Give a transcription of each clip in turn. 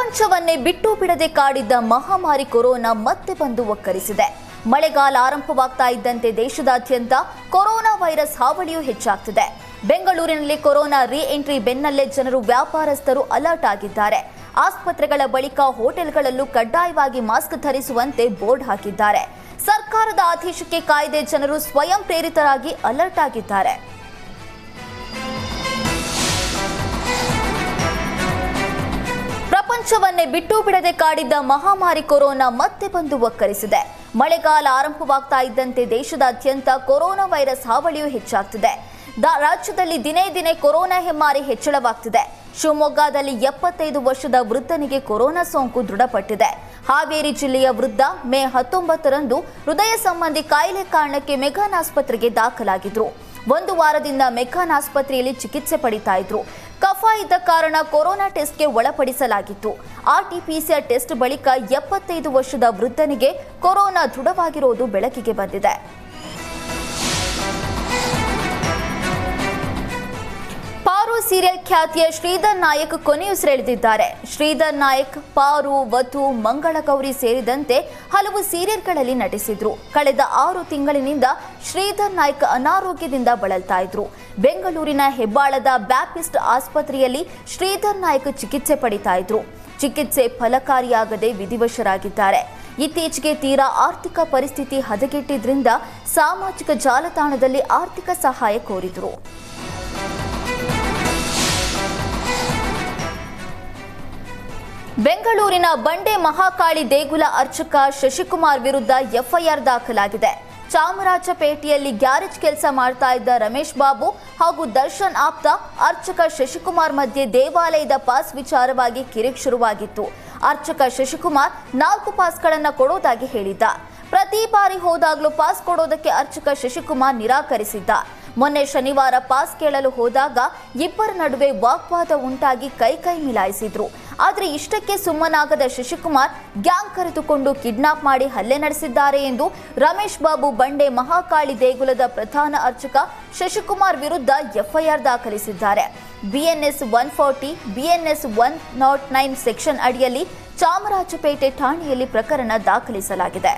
ಪ್ರಪಂಚವನ್ನೇ ಬಿಟ್ಟು ಬಿಡದೆ ಕಾಡಿದ್ದ ಮಹಾಮಾರಿ ಕೊರೋನಾ ಮತ್ತೆ ಬಂದು ಒಕ್ಕರಿಸಿದೆ. ಮಳೆಗಾಲ ಆರಂಭವಾಗ್ತಾ ಇದ್ದಂತೆ ದೇಶದಾದ್ಯಂತ ಕೊರೋನಾ ವೈರಸ್ ಹಾವಳಿಯೂ ಹೆಚ್ಚಾಗ್ತಿದೆ. ಬೆಂಗಳೂರಿನಲ್ಲಿ ಕೊರೋನಾ ರೀ ಎಂಟ್ರಿ ಬೆನ್ನಲ್ಲೇ ಜನರು ವ್ಯಾಪಾರಸ್ಥರು ಅಲರ್ಟ್ ಆಗಿದ್ದಾರೆ. ಆಸ್ಪತ್ರೆಗಳ ಬಳಿಕ ಹೋಟೆಲ್ಗಳಲ್ಲೂ ಕಡ್ಡಾಯವಾಗಿ ಮಾಸ್ಕ್ ಧರಿಸುವಂತೆ ಬೋರ್ಡ್ ಹಾಕಿದ್ದಾರೆ. ಸರ್ಕಾರದ ಆದೇಶಕ್ಕೆ ಕಾಯ್ದೆ ಜನರು ಸ್ವಯಂ ಪ್ರೇರಿತರಾಗಿ ಅಲರ್ಟ್ ಆಗಿದ್ದಾರೆ. ಪ್ರಪಂಚವನ್ನೇ ಬಿಟ್ಟು ಬಿಡದೆ ಕಾಡಿದ್ದ ಮಹಾಮಾರಿ ಕೊರೋನಾ ಮತ್ತೆ ಬಂದು ಒಕ್ಕರಿಸಿದೆ. ಮಳೆಗಾಲ ಆರಂಭವಾಗ್ತಾ ಇದ್ದಂತೆ ದೇಶದಾದ್ಯಂತ ಕೊರೋನಾ ವೈರಸ್ ಹಾವಳಿಯೂ ಹೆಚ್ಚಾಗ್ತಿದೆ. ರಾಜ್ಯದಲ್ಲಿ ದಿನೇ ದಿನೇ ಕೊರೋನಾ ಹೆಮ್ಮಾರಿ ಹೆಚ್ಚಳವಾಗ್ತಿದೆ. ಶಿವಮೊಗ್ಗದಲ್ಲಿ 75 ವರ್ಷದ ವೃದ್ಧನಿಗೆ ಕೊರೋನಾ ಸೋಂಕು ದೃಢಪಟ್ಟಿದೆ. ಹಾವೇರಿ ಜಿಲ್ಲೆಯ ವೃದ್ಧ ಮೇ 19ರಂದು ಹೃದಯ ಸಂಬಂಧಿ ಕಾಯಿಲೆ ಕಾರಣಕ್ಕೆ ಮೆಗ್ಗಾನ್ ಆಸ್ಪತ್ರೆಗೆ ದಾಖಲಾಗಿದ್ರು. ಒಂದು ವಾರದಿಂದ ಮೆಗ್ಗಾನ್ ಆಸ್ಪತ್ರೆಯಲ್ಲಿ ಚಿಕಿತ್ಸೆ ಪಡಿತಾ ಇದ್ರು. ಕಫ ಇದ್ದ ಕಾರಣ ಕೊರೋನಾ ಟೆಸ್ಟ್ಗೆ ಒಳಪಡಿಸಲಾಗಿತ್ತು. ಆರ್ಟಿಪಿಸಿಆರ್ ಟೆಸ್ಟ್ ಬಳಿಕ 75 ವರ್ಷದ ವೃದ್ಧನಿಗೆ ಕೊರೋನಾ ದೃಢವಾಗಿರುವುದು ಬೆಳಕಿಗೆ ಬಂದಿದೆ. ಪಾರು ಸೀರಿಯಲ್ ಖ್ಯಾತಿಯ ಶ್ರೀಧರ್ ನಾಯಕ್ ಕೊನೆಯುಸಿರೆಳೆದಿದ್ದಾರೆ. ಶ್ರೀಧರ್ ನಾಯಕ್ ಪಾರು, ವಧು, ಮಂಗಳಗೌರಿ ಸೇರಿದಂತೆ ಹಲವು ಸೀರಿಯಲ್ಗಳಲ್ಲಿ ನಟಿಸಿದ್ರು. ಕಳೆದ 6 ತಿಂಗಳಿನಿಂದ ಶ್ರೀಧರ್ ನಾಯಕ್ ಅನಾರೋಗ್ಯದಿಂದ ಬಳಲ್ತಾ ಇದ್ರು. ಬೆಂಗಳೂರಿನ ಹೆಬ್ಬಾಳದ ಬ್ಯಾಪ್ಟಿಸ್ಟ್ ಆಸ್ಪತ್ರೆಯಲ್ಲಿ ಶ್ರೀಧರ್ ನಾಯಕ್ ಚಿಕಿತ್ಸೆ ಪಡಿತಾ ಇದ್ರು. ಚಿಕಿತ್ಸೆ ಫಲಕಾರಿಯಾಗದೆ ವಿಧಿವಶರಾಗಿದ್ದಾರೆ. ಇತ್ತೀಚೆಗೆ ತೀರಾ ಆರ್ಥಿಕ ಪರಿಸ್ಥಿತಿ ಹದಗೆಟ್ಟಿದ್ರಿಂದ ಸಾಮಾಜಿಕ ಜಾಲತಾಣದಲ್ಲಿ ಆರ್ಥಿಕ ಸಹಾಯ ಕೋರಿದ್ರು. ಬೆಂಗಳೂರಿನ ಬಂಡೆ ಮಹಾಕಾಳಿ ದೇಗುಲ ಅರ್ಚಕ ಶಶಿಕುಮಾರ್ ವಿರುದ್ಧ ಎಫ್ಐಆರ್ ದಾಖಲಾಗಿದೆ. ಚಾಮರಾಜಪೇಟೆಯಲ್ಲಿ ಗ್ಯಾರೇಜ್ ಕೆಲಸ ಮಾಡ್ತಾ ಇದ್ದ ರಮೇಶ್ ಬಾಬು ಹಾಗೂ ದರ್ಶನ್ ಆಪ್ತ ಅರ್ಚಕ ಶಶಿಕುಮಾರ್ ಮಧ್ಯೆ ದೇವಾಲಯದ ಪಾಸ್ ವಿಚಾರವಾಗಿ ಕಿರಿಕ್ ಶುರುವಾಗಿತ್ತು. ಅರ್ಚಕ ಶಶಿಕುಮಾರ್ 4 ಪಾಸ್ಗಳನ್ನು ಕೊಡೋದಾಗಿ ಹೇಳಿದ್ದ. ಪ್ರತಿ ಬಾರಿ ಹೋದಾಗಲೂ ಪಾಸ್ ಕೊಡೋದಕ್ಕೆ ಅರ್ಚಕ ಶಶಿಕುಮಾರ್ ನಿರಾಕರಿಸಿದ್ದ. ಮೊನ್ನೆ ಶನಿವಾರ ಪಾಸ್ ಕೇಳಲು ಹೋದಾಗ ಇಬ್ಬರ ನಡುವೆ ವಾಗ್ವಾದ ಉಂಟಾಗಿ ಕೈ ಮಿಲಾಯಿಸಿದ್ರು. ಆದರೆ ಇಷ್ಟಕ್ಕೆ ಸುಮ್ಮನಾಗದ ಶಶಿಕುಮಾರ್ ಗ್ಯಾಂಗ್ ಕರೆದುಕೊಂಡು ಕಿಡ್ನಾಪ್ ಮಾಡಿ ಹಲ್ಲೆ ನಡೆಸಿದ್ದಾರೆ ಎಂದು ರಮೇಶ್ ಬಾಬು ಬಂಡೆ ಮಹಾಕಾಳಿ ದೇಗುಲದ ಪ್ರಧಾನ ಅರ್ಚಕ ಶಶಿಕುಮಾರ್ ವಿರುದ್ಧ ಎಫ್ಐಆರ್ ದಾಖಲಿಸಿದ್ದಾರೆ. ಬಿಎನ್ಎಸ್ 140, ಬಿಎನ್ಎಸ್ 109 ಸೆಕ್ಷನ್ ಅಡಿಯಲ್ಲಿ ಚಾಮರಾಜಪೇಟೆ ಠಾಣೆಯಲ್ಲಿ ಪ್ರಕರಣ ದಾಖಲಿಸಲಾಗಿದೆ.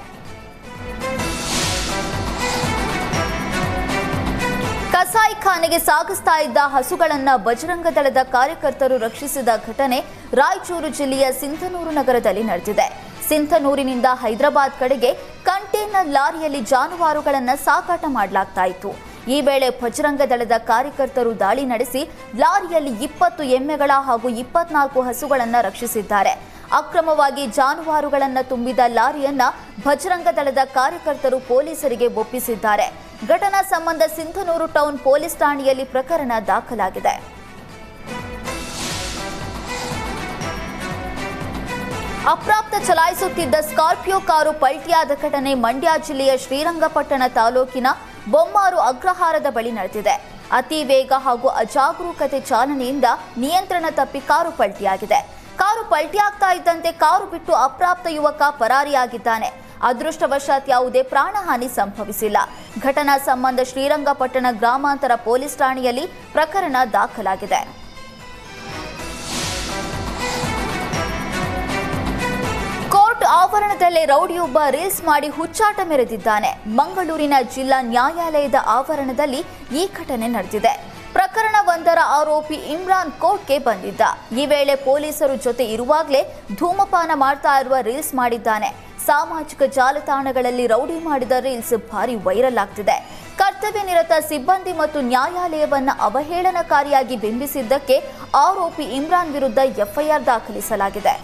ಕಸಾಯಿಖಾನೆಗೆ ಸಾಗಿಸ್ತಾ ಇದ್ದ ಹಸುಗಳನ್ನ ಬಜರಂಗ ದಳದ ಕಾರ್ಯಕರ್ತರು ರಕ್ಷಿಸಿದ ಘಟನೆ ರಾಯಚೂರು ಜಿಲ್ಲೆಯ ಸಿಂಧನೂರು ನಗರದಲ್ಲಿ ನಡೆದಿದೆ. ಸಿಂಧನೂರಿನಿಂದ ಹೈದರಾಬಾದ್ ಕಡೆಗೆ ಕಂಟೈನರ್ ಲಾರಿಯಲ್ಲಿ ಜಾನುವಾರುಗಳನ್ನು ಸಾಗಾಟ ಮಾಡಲಾಗ್ತಾ ಇತ್ತು. ಈ ವೇಳೆ ಬಜರಂಗ ದಳದ ಕಾರ್ಯಕರ್ತರು ದಾಳಿ ನಡೆಸಿ ಲಾರಿಯಲ್ಲಿ 20 ಎಮ್ಮೆಗಳ ಹಾಗೂ 24 ಹಸುಗಳನ್ನು ರಕ್ಷಿಸಿದ್ದಾರೆ. ಅಕ್ರಮವಾಗಿ ಜಾನುವಾರುಗಳನ್ನು ತುಂಬಿದ ಲಾರಿಯನ್ನ ಬಜರಂಗ ದಳದ ಕಾರ್ಯಕರ್ತರು ಪೊಲೀಸರಿಗೆ ಒಪ್ಪಿಸಿದ್ದಾರೆ. ಘಟನಾ ಸಂಬಂಧ ಸಿಂಧನೂರು ಟೌನ್ ಪೊಲೀಸ್ ಠಾಣೆಯಲ್ಲಿ ಪ್ರಕರಣ ದಾಖಲಾಗಿದೆ. ಅಪ್ರಾಪ್ತ ಚಲಾಯಿಸುತ್ತಿದ್ದ ಸ್ಕಾರ್ಪಿಯೋ ಕಾರು ಪಲ್ಟಿಯಾದ ಘಟನೆ ಮಂಡ್ಯ ಜಿಲ್ಲೆಯ ಶ್ರೀರಂಗಪಟ್ಟಣ ತಾಲೂಕಿನ ಬೊಮ್ಮಾರು ಅಗ್ರಹಾರದ ಬಳಿ ನಡೆದಿದೆ. ಅತಿ ವೇಗ ಹಾಗೂ ಅಜಾಗರೂಕತೆ ಚಾಲನೆಯಿಂದ ನಿಯಂತ್ರಣ ತಪ್ಪಿ ಕಾರು ಪಲ್ಟಿಯಾಗಿದೆ. ಕಾರು ಪಲ್ಟಿಯಾಗ್ತಾ ಇದ್ದಂತೆ ಕಾರು ಬಿಟ್ಟು ಅಪ್ರಾಪ್ತ ಯುವಕ ಪರಾರಿಯಾಗಿದ್ದಾನೆ. ಅದೃಷ್ಟವಶಾತ್ ಯಾವುದೇ ಪ್ರಾಣಹಾನಿ ಸಂಭವಿಸಿಲ್ಲ. ಘಟನಾ ಸಂಬಂಧ ಶ್ರೀರಂಗಪಟ್ಟಣ ಗ್ರಾಮಾಂತರ ಪೊಲೀಸ್ ಠಾಣೆಯಲ್ಲಿ ಪ್ರಕರಣ ದಾಖಲಾಗಿದೆ. ಕೋರ್ಟ್ ಆವರಣದಲ್ಲೇ ರೌಡಿಯೊಬ್ಬ ರೀಲ್ಸ್ ಮಾಡಿ ಹುಚ್ಚಾಟ ಮೆರೆದಿದ್ದಾನೆ. ಮಂಗಳೂರಿನ ಜಿಲ್ಲಾ ನ್ಯಾಯಾಲಯದ ಆವರಣದಲ್ಲಿ ಈ ಘಟನೆ ನಡೆದಿದೆ. ಪ್ರಕರಣವೊಂದರ ಆರೋಪಿ ಇಮ್ರಾನ್ ಕೋರ್ಟ್ಗೆ ಬಂದಿದ್ದ. ಈ ವೇಳೆ ಪೊಲೀಸರು ಜೊತೆ ಇರುವಾಗಲೇ ಧೂಮಪಾನ ಮಾಡ್ತಾ ಇರುವ ರೀಲ್ಸ್ ಮಾಡಿದ್ದಾನೆ. ಸಾಮಾಜಿಕ ಜಾಲತಾಣಗಳಲ್ಲಿ ರೌಡಿ ಮಾಡಿದ ರೀಲ್ಸ್ ಭಾರಿ ವೈರಲ್ ಆಗ್ತಿದೆ. ಕರ್ತವ್ಯ ನಿರತ ಸಿಬ್ಬಂದಿ ಮತ್ತು ನ್ಯಾಯಾಲಯವನ್ನ ಅವಹೇಳನಕಾರಿಯಾಗಿ ಬಿಂಬಿಸಿದ್ದಕ್ಕೆ ಆರೋಪಿ ಇಮ್ರಾನ್ ವಿರುದ್ಧ ಎಫ್ಐಆರ್ ದಾಖಲಿಸಲಾಗಿದೆ.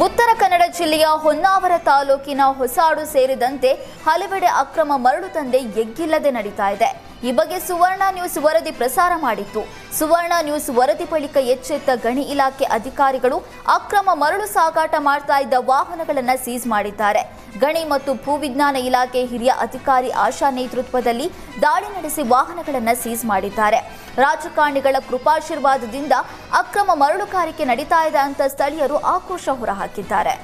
ಉತ್ತರ ಕನ್ನಡ ಜಿಲ್ಲೆಯ ಹೊನ್ನಾವರ ತಾಲೂಕಿನ ಹೊಸಾಡು ಸೇರಿದಂತೆ ಹಲವೆಡೆ ಅಕ್ರಮ ಮರಳು ದಂಧೆ ಎಗ್ಗಿಲ್ಲದೆ ನಡೀತಾ ಇದೆ. ಈ ಬಗ್ಗೆ ಸುವರ್ಣ ನ್ಯೂಸ್ ವರದಿ ಪ್ರಸಾರ ಮಾಡಿತ್ತು. ಸುವರ್ಣ ನ್ಯೂಸ್ ವರದಿ ಬಳಿಕ ಎಚ್ಚೆತ್ತ ಗಣಿ ಇಲಾಖೆ ಅಧಿಕಾರಿಗಳು ಅಕ್ರಮ ಮರಳು ಸಾಗಾಟ ಮಾಡ್ತಾ ಇದ್ದ ವಾಹನಗಳನ್ನು ಸೀಸ್ ಮಾಡಿದ್ದಾರೆ. ಗಣಿ ಮತ್ತು ಭೂವಿಜ್ಞಾನ ಇಲಾಖೆ ಹಿರಿಯ ಅಧಿಕಾರಿ ಆಶಾ ನೇತೃತ್ವದಲ್ಲಿ ದಾಳಿ ನಡೆಸಿ ವಾಹನಗಳನ್ನು ಸೀಸ್ ಮಾಡಿದ್ದಾರೆ. ರಾಜಕಾರಣಿಗಳ ಕೃಪಾಶೀರ್ವಾದದಿಂದ ಅಕ್ರಮ ಮರಳುಗಾರಿಕೆ ನಡೀತಾ ಇದೆ ಅಂತ ಸ್ಥಳೀಯರು ಆಕ್ರೋಶ ಹೊರಹಾಕಿದ್ದಾರೆ.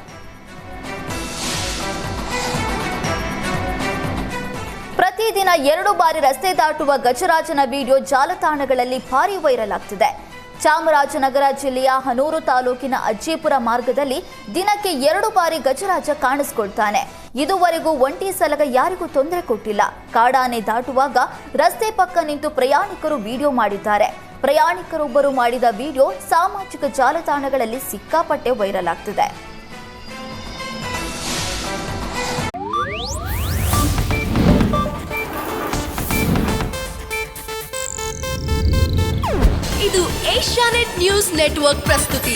ಪ್ರತಿದಿನ 2 ಬಾರಿ ರಸ್ತೆ ದಾಟುವ ಗಜರಾಜನ ವಿಡಿಯೋ ಜಾಲತಾಣಗಳಲ್ಲಿ ಭಾರಿ ವೈರಲ್ ಆಗ್ತಿದೆ. ಚಾಮರಾಜನಗರ ಜಿಲ್ಲೆಯ ಹನೂರು ತಾಲೂಕಿನ ಅಜ್ಜಿಪುರ ಮಾರ್ಗದಲ್ಲಿ ದಿನಕ್ಕೆ 2 ಬಾರಿ ಗಜರಾಜ ಕಾಣಿಸಿಕೊಳ್ತಾನೆ. ಇದುವರೆಗೂ ಒಂಟಿ ಸಲಗ ಯಾರಿಗೂ ತೊಂದರೆ ಕೊಟ್ಟಿಲ್ಲ. ಕಾಡಾನೆ ದಾಟುವಾಗ ರಸ್ತೆ ಪಕ್ಕ ನಿಂತು ಪ್ರಯಾಣಿಕರು ವಿಡಿಯೋ ಮಾಡಿದ್ದಾರೆ. ಪ್ರಯಾಣಿಕರೊಬ್ಬರು ಮಾಡಿದ ವಿಡಿಯೋ ಸಾಮಾಜಿಕ ಜಾಲತಾಣಗಳಲ್ಲಿ ಸಿಕ್ಕಾಪಟ್ಟೆ ವೈರಲ್ ಆಗ್ತಿದೆ. ಇದು ಏಷ್ಯಾನೆಟ್ ನ್ಯೂಸ್ ನೆಟ್ವರ್ಕ್ ಪ್ರಸ್ತುತಿ.